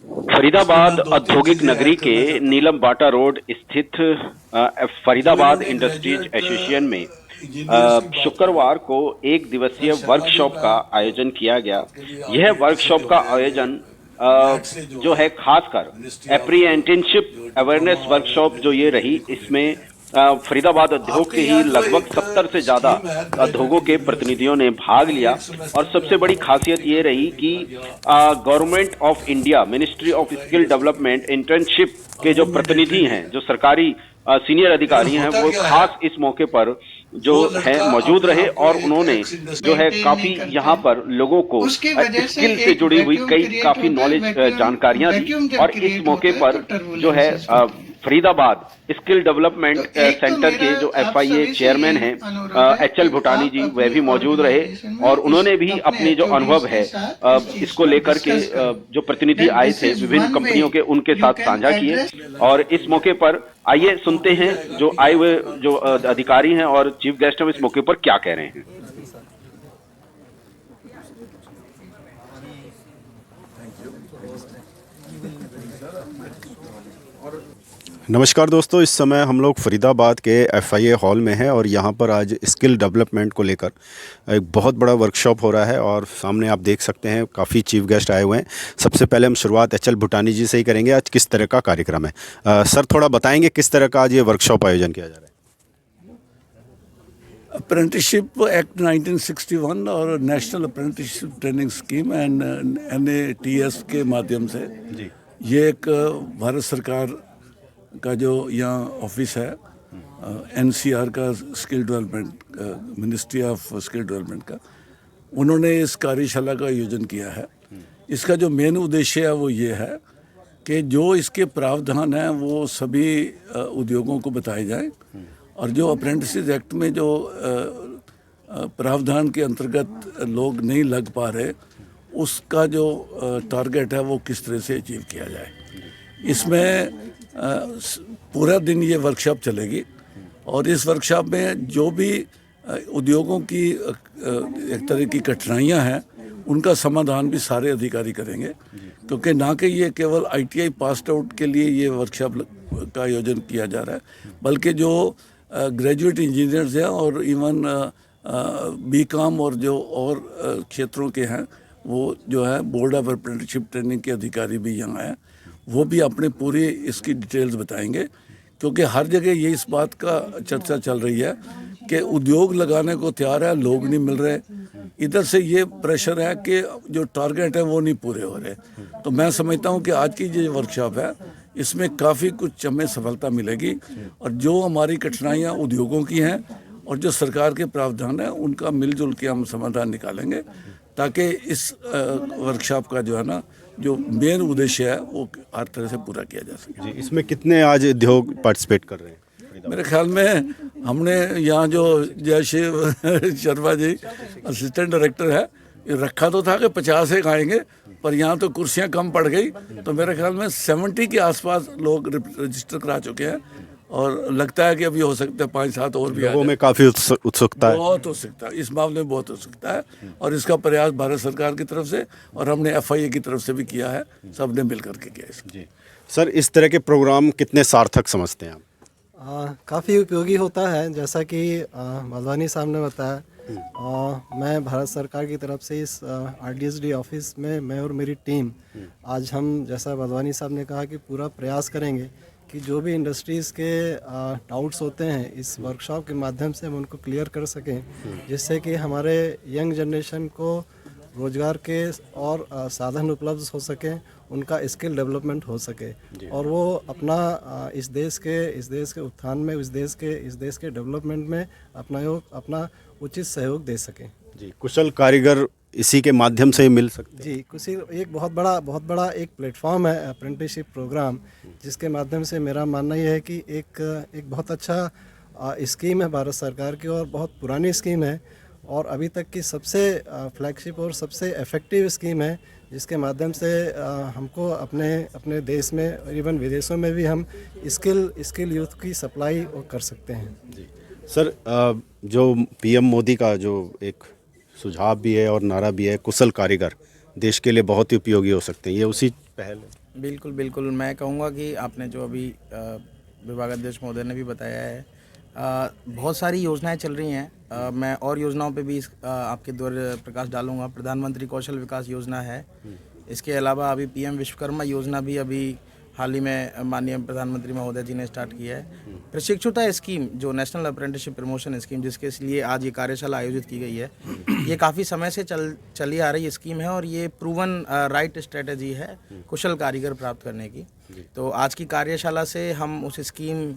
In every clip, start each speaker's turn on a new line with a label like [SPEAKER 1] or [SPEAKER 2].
[SPEAKER 1] फरीदाबाद औद्योगिक नगरी के नीलम बाटा रोड स्थित फरीदाबाद इंडस्ट्रीज एसोसिएशन में शुक्रवार को एक दिवसीय वर्कशॉप का आयोजन किया गया। यह वर्कशॉप का आयोजन जो है खासकर एप्रीहेंशिप अवेयरनेस वर्कशॉप जो ये रही, इसमें फरीदाबाद उद्योग के ही लगभग 70 से ज्यादा उद्योगों के प्रतिनिधियों ने भाग लिया। और सबसे बड़ी खासियत ये रही कि government of India ministry of skill development internship के जो प्रतिनिधि हैं, जो सरकारी सीनियर अधिकारी हैं, वो खास इस मौके पर जो है मौजूद रहे और उन्होंने जो है काफी यहाँ पर लोगों को स्किल से जुड़ी हुई कई काफी नॉलेज जानकारियां दी। और इस मौके पर जो है फरीदाबाद स्किल डेवलपमेंट सेंटर के जो FIA चेयरमैन हैं HL भूटानी जी, वह भी मौजूद रहे और उन्होंने भी अपनी जो अनुभव है इसको लेकर के जो प्रतिनिधि आए थे विभिन्न कंपनियों के, उनके साथ साझा किए। और इस मौके पर आइए सुनते हैं जो आए हुए जो अधिकारी हैं और चीफ गेस्ट हैं इस मौके पर क्या कह रहे हैं।
[SPEAKER 2] नमस्कार दोस्तों, इस समय हम लोग फरीदाबाद के FIA हॉल में हैं और यहाँ पर आज स्किल डेवलपमेंट को लेकर एक बहुत बड़ा वर्कशॉप हो रहा है और सामने आप देख सकते हैं काफ़ी चीफ गेस्ट आए हुए हैं। सबसे पहले हम शुरुआत HL भूटानी जी से ही करेंगे। आज किस तरह का कार्यक्रम है? सर, थोड़ा बताएंगे किस तरह का आज ये वर्कशॉप आयोजन किया जा रहा है?
[SPEAKER 3] अप्रेंटिसशिप एक्ट 1961 और national apprenticeship training scheme and NATS के माध्यम से
[SPEAKER 2] जी,
[SPEAKER 3] ये एक भारत सरकार का जो यहाँ ऑफिस है NCR का skill development, ministry of skill development का, उन्होंने इस कार्यशाला का आयोजन किया है। इसका जो मेन उद्देश्य है वो ये है कि जो इसके प्रावधान हैं वो सभी उद्योगों को बताए जाएं और जो अप्रेंटिसेस एक्ट में जो प्रावधान के अंतर्गत लोग नहीं लग पा रहे, उसका जो टारगेट है वो किस तरह से अचीव किया जाए। इसमें पूरा दिन ये वर्कशॉप चलेगी और इस वर्कशॉप में जो भी उद्योगों की एक तरह की कठिनाइयां हैं उनका समाधान भी सारे अधिकारी करेंगे, क्योंकि ना कि ये केवल ITI पास आउट के लिए ये वर्कशॉप का आयोजन किया जा रहा है, बल्कि जो ग्रेजुएट इंजीनियर्स हैं और इवन BCom और जो और क्षेत्रों के हैं, वो जो है बोर्ड ऑफ अप्रेंटिसशिप ट्रेनिंग के अधिकारी भी यहाँ हैं, वो भी अपने पूरी इसकी डिटेल्स बताएंगे। क्योंकि हर जगह ये इस बात का चर्चा चल रही है कि उद्योग लगाने को तैयार है, लोग नहीं मिल रहे। इधर से ये प्रेशर है कि जो टारगेट है वो नहीं पूरे हो रहे। तो मैं समझता हूँ कि आज की जो वर्कशॉप है इसमें काफ़ी कुछ हमें सफलता मिलेगी और जो हमारी कठिनाइयाँ उद्योगों की हैं और जो सरकार के प्रावधान है उनका मिलजुल के हम समाधान निकालेंगे, ताकि इस वर्कशॉप का जो है ना जो मेन उद्देश्य है वो हर तरह से पूरा किया जा सके।
[SPEAKER 2] जी, इसमें कितने आज उद्योग पार्टिसिपेट कर रहे हैं?
[SPEAKER 3] मेरे ख्याल में हमने यहाँ जो जयशिव शर्मा जी असिस्टेंट डायरेक्टर है, ये रखा तो था कि 50 एक आएंगे, पर यहाँ तो कुर्सियाँ कम पड़ गई, तो मेरे ख्याल में 70 के आसपास लोग रजिस्टर करा चुके हैं और लगता है कि अभी हो सकता है 5-7 और भी।
[SPEAKER 2] लोगों में काफ़ी उत्सुकता है,
[SPEAKER 3] बहुत उत्सुकता है इस मामले में, बहुत उत्सुकता है और इसका प्रयास भारत सरकार की तरफ से और हमने FIA की तरफ से भी किया है, सब ने मिल करके किया इसको।
[SPEAKER 2] जी सर, इस तरह के प्रोग्राम कितने सार्थक समझते हैं आप?
[SPEAKER 4] काफ़ी उपयोगी होता है, जैसा कि मधवानी साहब ने बताया। मैं भारत सरकार की तरफ से इस RDSD ऑफिस में मैं और मेरी टीम आज हम, जैसा मधवानी साहब ने कहा, कि पूरा प्रयास करेंगे कि जो भी इंडस्ट्रीज़ के डाउट्स होते हैं इस वर्कशॉप के माध्यम से हम उनको क्लियर कर सकें, जिससे कि हमारे यंग जनरेशन को रोज़गार के और साधन उपलब्ध हो सकें, उनका स्किल डेवलपमेंट हो सके और वो अपना इस देश के उत्थान में, इस देश के डेवलपमेंट में अपना उचित सहयोग दे सकें।
[SPEAKER 2] जी, कुशल कारीगर इसी के माध्यम से ही मिल सकते हैं।
[SPEAKER 4] जी, कुशल एक बहुत बड़ा एक प्लेटफॉर्म है अप्रेंटिसशिप प्रोग्राम, जिसके माध्यम से मेरा मानना यह है कि एक बहुत अच्छा स्कीम है भारत सरकार की और बहुत पुरानी स्कीम है और अभी तक की सबसे फ्लैगशिप और सबसे इफ़ेक्टिव स्कीम है, जिसके माध्यम से हमको अपने देश में और इवन विदेशों में भी हम स्किल यूथ की सप्लाई कर सकते हैं।
[SPEAKER 2] जी सर, जो PM मोदी का जो एक सुझाव भी है और नारा भी है कुशल कारीगर, देश के लिए बहुत ही उपयोगी हो सकते हैं। ये उसी पहल है।
[SPEAKER 5] बिल्कुल बिल्कुल, मैं कहूँगा कि आपने जो अभी विभागाध्यक्ष महोदय ने भी बताया है, बहुत सारी योजनाएं चल रही हैं। मैं और योजनाओं पे भी आपके द्वारा प्रकाश डालूंगा। प्रधानमंत्री कौशल विकास योजना है, इसके अलावा अभी पीएम विश्वकर्मा योजना भी अभी हाल ही में माननीय प्रधानमंत्री महोदय जी ने स्टार्ट किया है। प्रशिक्षुता स्कीम जो नेशनल अप्रेंटिसशिप प्रमोशन स्कीम, जिसके लिए आज ये कार्यशाला आयोजित की गई है, ये काफ़ी समय से चली आ रही स्कीम है और ये प्रूवन राइट स्ट्रेटजी है कुशल कारीगर प्राप्त करने की। तो आज की कार्यशाला से हम उस स्कीम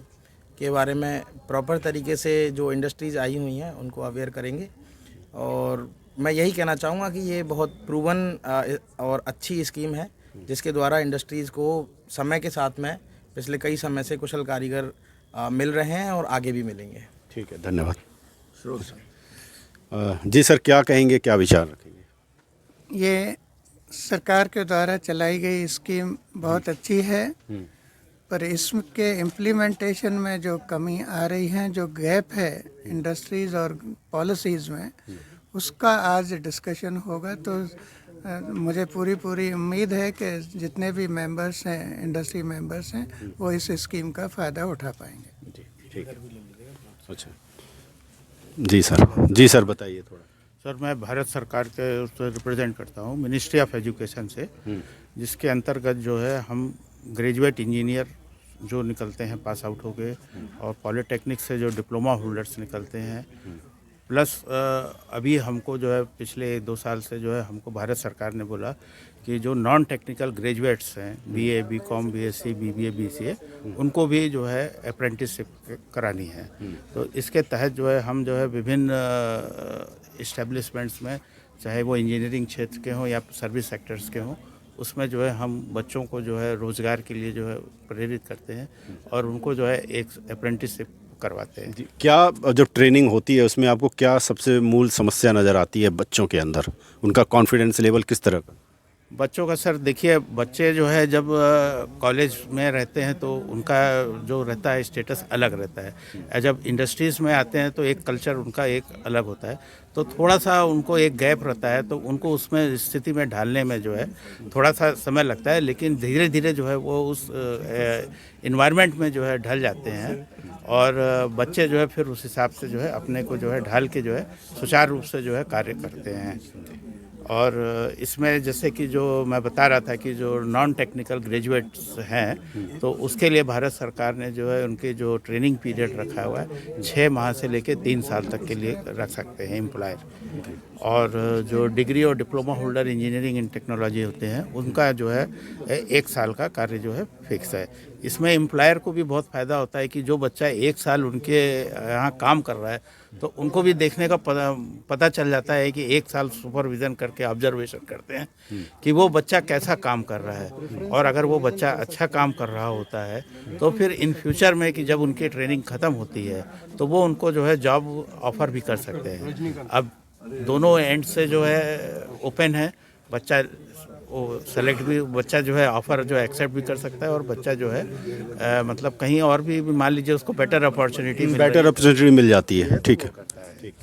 [SPEAKER 5] के बारे में प्रॉपर तरीके से जो इंडस्ट्रीज़ आई हुई हैं उनको अवेयर करेंगे। और मैं यही कहना चाहूँगा कि ये बहुत प्रूवन और अच्छी स्कीम है, जिसके द्वारा इंडस्ट्रीज़ को समय के साथ में पिछले कई समय से कुशल कारीगर मिल रहे हैं और आगे भी मिलेंगे।
[SPEAKER 2] ठीक है, धन्यवाद। जी सर, क्या कहेंगे, क्या विचार रखेंगे?
[SPEAKER 6] ये सरकार के द्वारा चलाई गई स्कीम बहुत अच्छी है, पर इसके इम्प्लीमेंटेशन में जो कमी आ रही है, जो गैप है इंडस्ट्रीज़ और पॉलिसीज़ में, उसका आज डिस्कशन होगा। तो मुझे पूरी उम्मीद है कि जितने भी मेंबर्स हैं, इंडस्ट्री मेंबर्स हैं, वो इस स्कीम का फ़ायदा उठा पाएंगे।
[SPEAKER 2] जी ठीक है। अच्छा जी सर बताइए थोड़ा।
[SPEAKER 7] सर, मैं भारत सरकार के उससे रिप्रेजेंट करता हूँ, मिनिस्ट्री ऑफ एजुकेशन से, जिसके अंतर्गत जो है हम ग्रेजुएट इंजीनियर जो निकलते हैं पास आउट हो गए, और पॉलिटेक्निक से जो डिप्लोमा होल्डर्स निकलते हैं, प्लस अभी हमको जो है पिछले 2 साल से जो है हमको भारत सरकार ने बोला कि जो नॉन टेक्निकल ग्रेजुएट्स हैं, BA, BCom, BSc, BBA, BCA, उनको भी जो है अप्रेंटिसशिप करानी है। तो इसके तहत जो है हम जो है विभिन्न इस्टेब्लिशमेंट्स में, चाहे वो इंजीनियरिंग क्षेत्र के हों या सर्विस सेक्टर्स के हों, उसमें जो है हम बच्चों को जो है रोज़गार के लिए जो है प्रेरित करते हैं और उनको जो है एक अप्रेंटिसशिप करवाते हैं।
[SPEAKER 2] क्या जब ट्रेनिंग होती है उसमें आपको क्या सबसे मूल समस्या नज़र आती है बच्चों के अंदर? उनका कॉन्फिडेंस लेवल किस तरह का?
[SPEAKER 7] बच्चों का सर देखिए, बच्चे जो है जब कॉलेज में रहते हैं तो उनका जो रहता है स्टेटस अलग रहता है। जब इंडस्ट्रीज़ में आते हैं तो एक कल्चर उनका एक अलग होता है, तो थोड़ा सा उनको एक गैप रहता है, तो उनको उसमें स्थिति में ढालने में जो है थोड़ा सा समय लगता है, लेकिन धीरे धीरे जो है वो उस इन्वायरमेंट में जो है ढल जाते हैं और बच्चे जो है फिर उस हिसाब से जो है अपने को जो है ढाल के जो है सुचारू रूप से जो है कार्य करते हैं। और इसमें जैसे कि जो मैं बता रहा था कि जो नॉन टेक्निकल ग्रेजुएट्स हैं, तो उसके लिए भारत सरकार ने जो है उनके जो ट्रेनिंग पीरियड रखा हुआ है 6 माह से लेकर 3 साल तक के लिए रख सकते हैं एम्प्लॉयर। और जो डिग्री और diploma holder engineering in technology होते हैं, उनका जो है 1 साल का कार्य जो है फिक्स है। इसमें एम्प्लॉयर को भी बहुत फ़ायदा होता है कि जो बच्चा 1 साल उनके यहाँ काम कर रहा है, तो उनको भी देखने का पता चल जाता है कि 1 साल सुपरविज़न करके ऑब्जर्वेशन करते हैं कि वो बच्चा कैसा काम कर रहा है। और अगर वो बच्चा अच्छा काम कर रहा होता है तो फिर इन फ्यूचर में कि जब उनकी ट्रेनिंग ख़त्म होती है तो वो उनको जो है जॉब ऑफ़र भी कर सकते हैं। अब दोनों एंड से जो है ओपन है, बच्चा वो सेलेक्ट भी, बच्चा जो है ऑफ़र जो एक्सेप्ट भी कर सकता है और बच्चा जो है मतलब कहीं और भी मान लीजिए उसको बेटर अपॉर्चुनिटी
[SPEAKER 2] मिल जाती है। ठीक है, ठीक।